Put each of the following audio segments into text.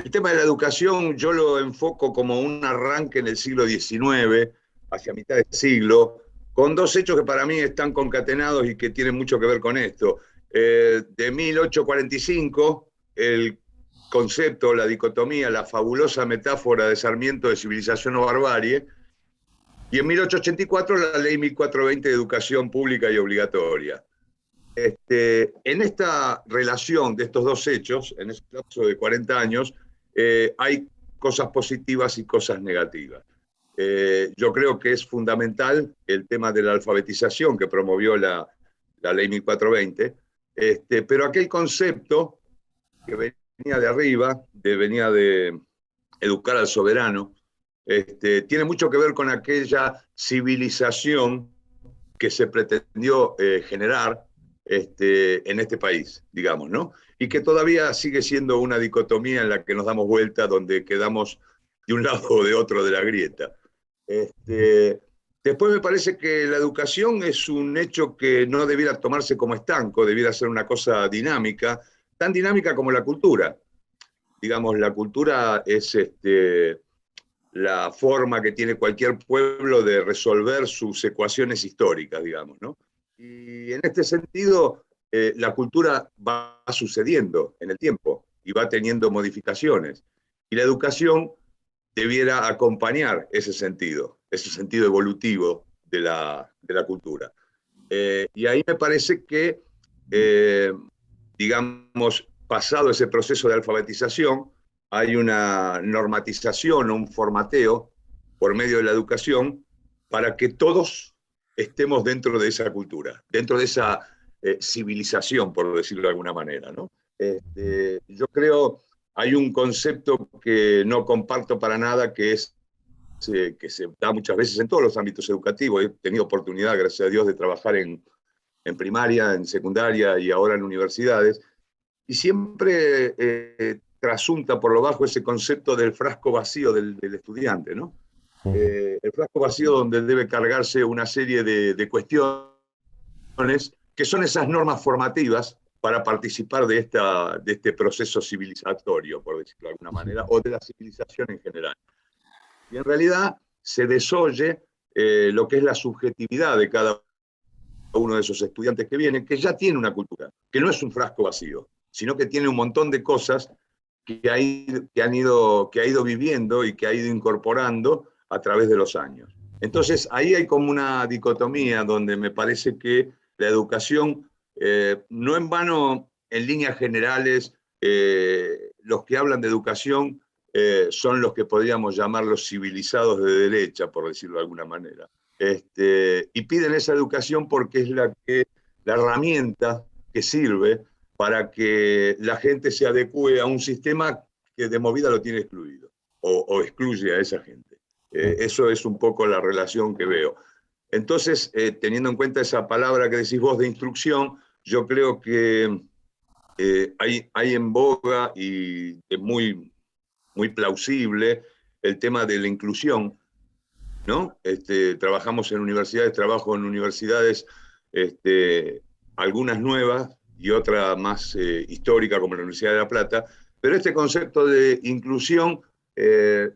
El tema de la educación yo lo enfoco como un arranque en el siglo XIX, hacia mitad del siglo, con dos hechos que para mí están concatenados y que tienen mucho que ver con esto. De 1845, el concepto, la dicotomía, la fabulosa metáfora de Sarmiento de civilización o barbarie, y en 1884 la ley 1420 de educación pública y obligatoria. En esta relación de estos dos hechos, en ese lapso de 40 años, hay cosas positivas y cosas negativas. Yo creo que es fundamental el tema de la alfabetización que promovió la ley 1420, pero aquel concepto que venía de arriba, venía de educar al soberano, tiene mucho que ver con aquella civilización que se pretendió generar en este país, digamos, ¿no? Y que todavía sigue siendo una dicotomía en la que nos damos vuelta, donde quedamos de un lado o de otro de la grieta. Después me parece que la educación es un hecho que no debiera tomarse como estanco, debiera ser una cosa dinámica, tan dinámica como la cultura. Digamos, la cultura es la forma que tiene cualquier pueblo de resolver sus ecuaciones históricas, digamos, ¿no? Y en este sentido, la cultura va sucediendo en el tiempo y va teniendo modificaciones. Y la educación debiera acompañar ese sentido evolutivo de la cultura. Y ahí me parece que, digamos, pasado ese proceso de alfabetización, hay una normatización o un formateo por medio de la educación para que todos estemos dentro de esa cultura, dentro de esa civilización, por decirlo de alguna manera, ¿no? Yo creo, hay un concepto que no comparto para nada, que se da muchas veces en todos los ámbitos educativos. He tenido oportunidad, gracias a Dios, de trabajar en primaria, en secundaria y ahora en universidades, y siempre trasunta por lo bajo ese concepto del frasco vacío del estudiante, ¿no? El frasco vacío donde debe cargarse una serie de cuestiones que son esas normas formativas para participar de este proceso civilizatorio, por decirlo de alguna manera, o de la civilización en general. Y en realidad se desoye lo que es la subjetividad de cada uno de esos estudiantes que vienen, que ya tiene una cultura, que no es un frasco vacío, sino que tiene un montón de cosas que ha ido viviendo y que ha ido incorporando a través de los años. Entonces, ahí hay como una dicotomía donde me parece que la educación, no en vano, en líneas generales, los que hablan de educación son los que podríamos llamar los civilizados de derecha, por decirlo de alguna manera. Y piden esa educación porque es la herramienta que sirve para que la gente se adecue a un sistema que de movida lo tiene excluido o excluye a esa gente. Eso es un poco la relación que veo. Entonces, teniendo en cuenta esa palabra que decís vos de instrucción, yo creo que hay en boga y es muy plausible el tema de la inclusión, ¿no? Trabajamos en universidades, trabajo en universidades, algunas nuevas y otra más histórica como la Universidad de La Plata, pero este concepto de inclusión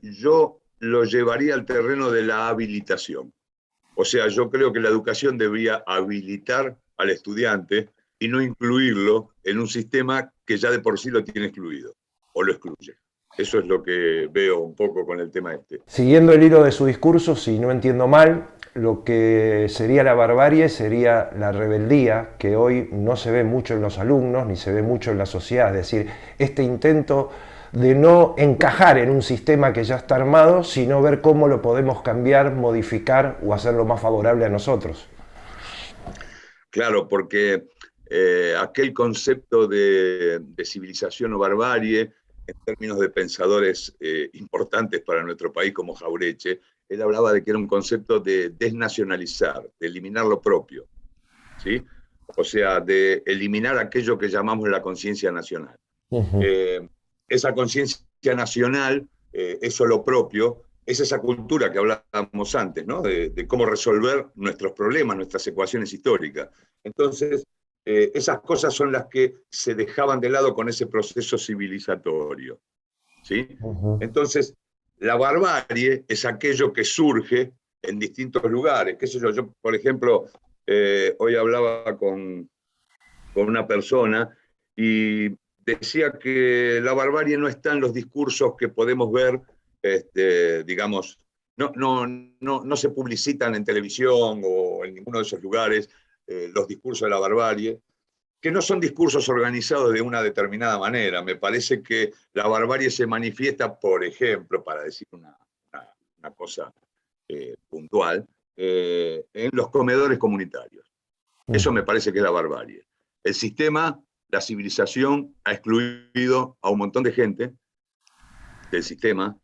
yo lo llevaría al terreno de la habilitación. O sea, yo creo que la educación debería habilitar al estudiante y no incluirlo en un sistema que ya de por sí lo tiene excluido o lo excluye. Eso es lo que veo un poco con el tema este. Siguiendo el hilo de su discurso, si no entiendo mal, lo que sería la barbarie sería la rebeldía, que hoy no se ve mucho en los alumnos ni se ve mucho en la sociedad. Es decir, este intento de no encajar en un sistema que ya está armado, sino ver cómo lo podemos cambiar, modificar o hacerlo más favorable a nosotros. Claro, porque aquel concepto de civilización o barbarie, en términos de pensadores importantes para nuestro país como Jauretche, él hablaba de que era un concepto de desnacionalizar, de eliminar lo propio, ¿sí? O sea, de eliminar aquello que llamamos la conciencia nacional. Esa conciencia nacional, eso lo propio, es esa cultura que hablábamos antes, ¿no? De cómo resolver nuestros problemas, nuestras ecuaciones históricas. Entonces, esas cosas son las que se dejaban de lado con ese proceso civilizatorio. ¿sí? Ujú. Entonces, la barbarie es aquello que surge en distintos lugares. ¿Qué sé yo? Yo, por ejemplo, hoy hablaba con una persona y decía que la barbarie no está en los discursos que podemos ver, digamos, no se publicitan en televisión o en ninguno de esos lugares los discursos de la barbarie, que no son discursos organizados de una determinada manera. Me parece que la barbarie se manifiesta, por ejemplo, para decir una cosa puntual, en los comedores comunitarios. Eso me Ujú. parece que es la barbarie. El sistema, la civilización, ha excluido a un montón de gente del sistema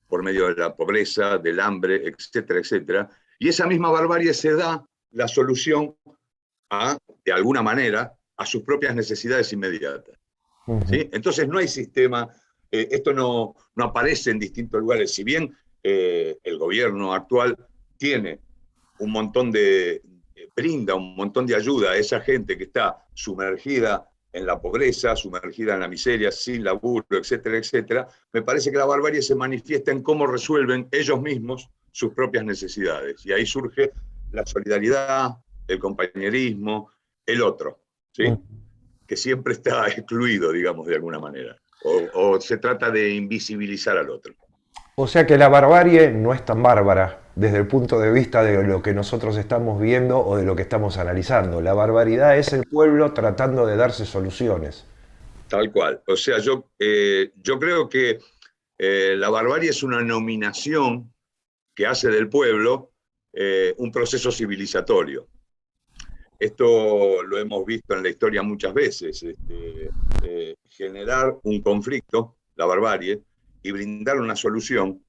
por medio de la pobreza, del hambre, etcétera, etcétera. Y esa misma barbarie se da la solución de alguna manera, a sus propias necesidades inmediatas. Ujú. ¿Sí? Entonces no hay sistema, esto no aparece en distintos lugares, si bien el gobierno actual tiene un montón brinda un montón de ayuda a esa gente que está sumergida en la pobreza, sumergida en la miseria, sin laburo, etcétera, etcétera, me parece que la barbarie se manifiesta en cómo resuelven ellos mismos sus propias necesidades. Y ahí surge la solidaridad, el compañerismo, el otro, ¿sí? Ujú. Que siempre está excluido, digamos, de alguna manera. O se trata de invisibilizar al otro. O sea que la barbarie no es tan bárbara desde el punto de vista de lo que nosotros estamos viendo o de lo que estamos analizando. La barbaridad es el pueblo tratando de darse soluciones. Tal cual. O sea, yo creo que la barbarie es una nominación que hace del pueblo un proceso civilizatorio. Esto lo hemos visto en la historia muchas veces. Generar un conflicto, la barbarie, y brindar una solución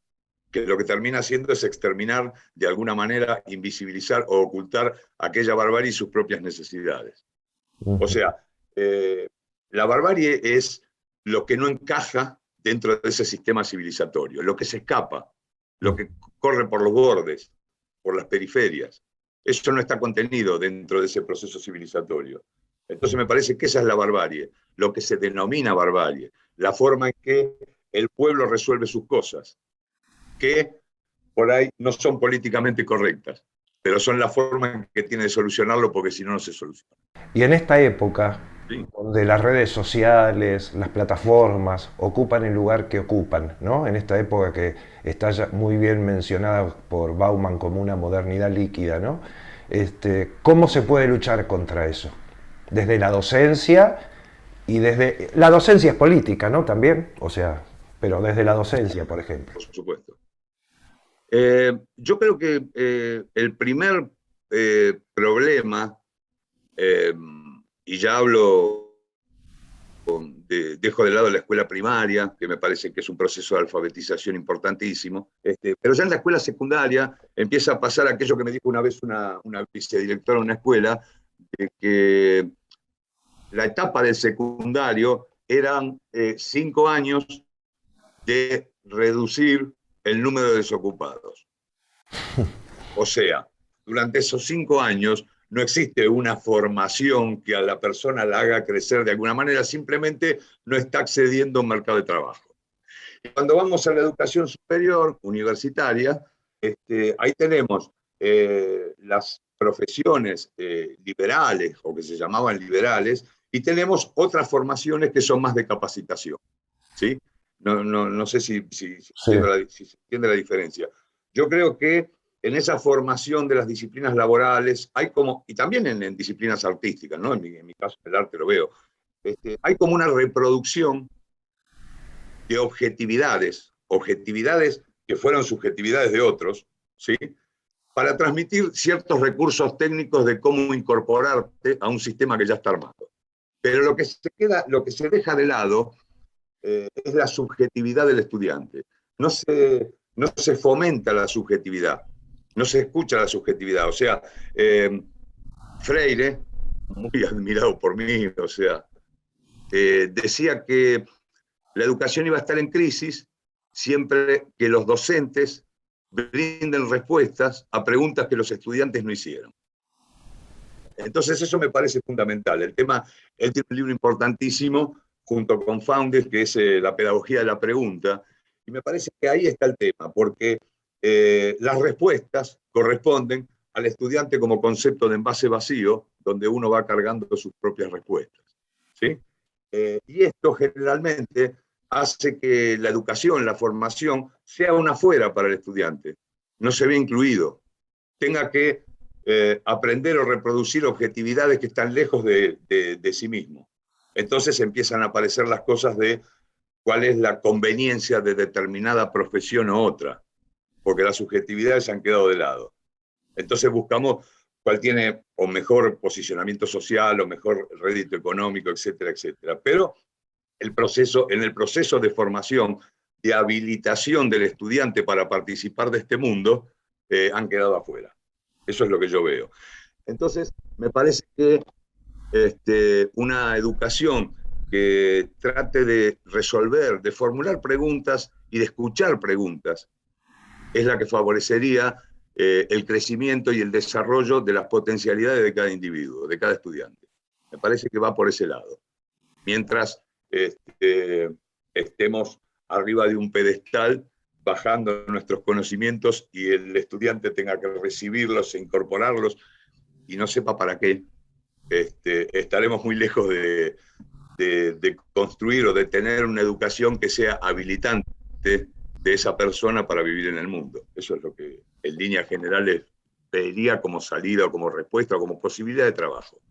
que lo que termina haciendo es exterminar de alguna manera, invisibilizar o ocultar aquella barbarie y sus propias necesidades. O Ujú. sea, eh, la barbarie es lo que no encaja dentro de ese sistema civilizatorio, lo que se escapa, lo que corre por los bordes, por las periferias. Eso no está contenido dentro de ese proceso civilizatorio. Entonces me parece que esa es la barbarie, lo que se denomina barbarie, la forma en que el pueblo resuelve sus cosas, que por ahí no son políticamente correctas, pero son la forma en que tiene de solucionarlo porque si no, no se soluciona. Y en esta época, ¿Sí? donde las redes sociales, las plataformas ocupan el lugar que ocupan, ¿no? En esta época que está ya muy bien mencionada por Bauman como una modernidad líquida, ¿no? ¿Cómo se puede luchar contra eso? Desde la docencia y desde... La docencia es política, ¿no? También, o sea, pero desde la docencia, por ejemplo. Por supuesto. Yo creo que el primer problema, eh, y ya hablo, dejo de lado la escuela primaria, que me parece que es un proceso de alfabetización importantísimo, pero ya en la escuela secundaria empieza a pasar aquello que me dijo una vez una vicedirectora de una escuela, de que la etapa del secundario eran 5 años de reducir el número de desocupados. O sea, durante esos 5 años no existe una formación que a la persona la haga crecer de alguna manera, simplemente no está accediendo a un mercado de trabajo. Y cuando vamos a la educación superior, universitaria, ahí tenemos las profesiones liberales, o que se llamaban liberales, y tenemos otras formaciones que son más de capacitación. ¿Sí? No sé Sí. si se entiende la diferencia. Yo creo que en esa formación de las disciplinas laborales, hay como, y también en disciplinas artísticas, ¿no? En mi caso, el arte lo veo, hay como una reproducción de objetividades que fueron subjetividades de otros, ¿sí? Para transmitir ciertos recursos técnicos de cómo incorporarte a un sistema que ya está armado. Pero lo que se deja de lado es la subjetividad del estudiante. No se fomenta la subjetividad, no se escucha la subjetividad. O sea, Freire, muy admirado por mí, o sea, decía que la educación iba a estar en crisis siempre que los docentes brinden respuestas a preguntas que los estudiantes no hicieron. Entonces eso me parece fundamental. Él tiene un libro importantísimo junto con Founders, que es la pedagogía de la pregunta, y me parece que ahí está el tema, porque las respuestas corresponden al estudiante como concepto de envase vacío, donde uno va cargando sus propias respuestas, ¿sí? Y esto generalmente hace que la educación, la formación, sea una fuera para el estudiante, no se ve incluido, tenga que aprender o reproducir objetividades que están lejos de sí mismo. Entonces empiezan a aparecer las cosas de cuál es la conveniencia de determinada profesión u otra, porque las subjetividades han quedado de lado. Entonces buscamos cuál tiene o mejor posicionamiento social, o mejor rédito económico, etcétera, etcétera. Pero en el proceso de formación, de habilitación del estudiante para participar de este mundo, han quedado afuera. Eso es lo que yo veo. Entonces, me parece que una educación que trate de resolver, de formular preguntas y de escuchar preguntas, es la que favorecería el crecimiento y el desarrollo de las potencialidades de cada individuo, de cada estudiante. Me parece que va por ese lado. Mientras estemos arriba de un pedestal, bajando nuestros conocimientos y el estudiante tenga que recibirlos e incorporarlos y no sepa para qué, estaremos muy lejos de construir o de tener una educación que sea habilitante de esa persona para vivir en el mundo. Eso es lo que en líneas generales pediría como salida o como respuesta o como posibilidad de trabajo.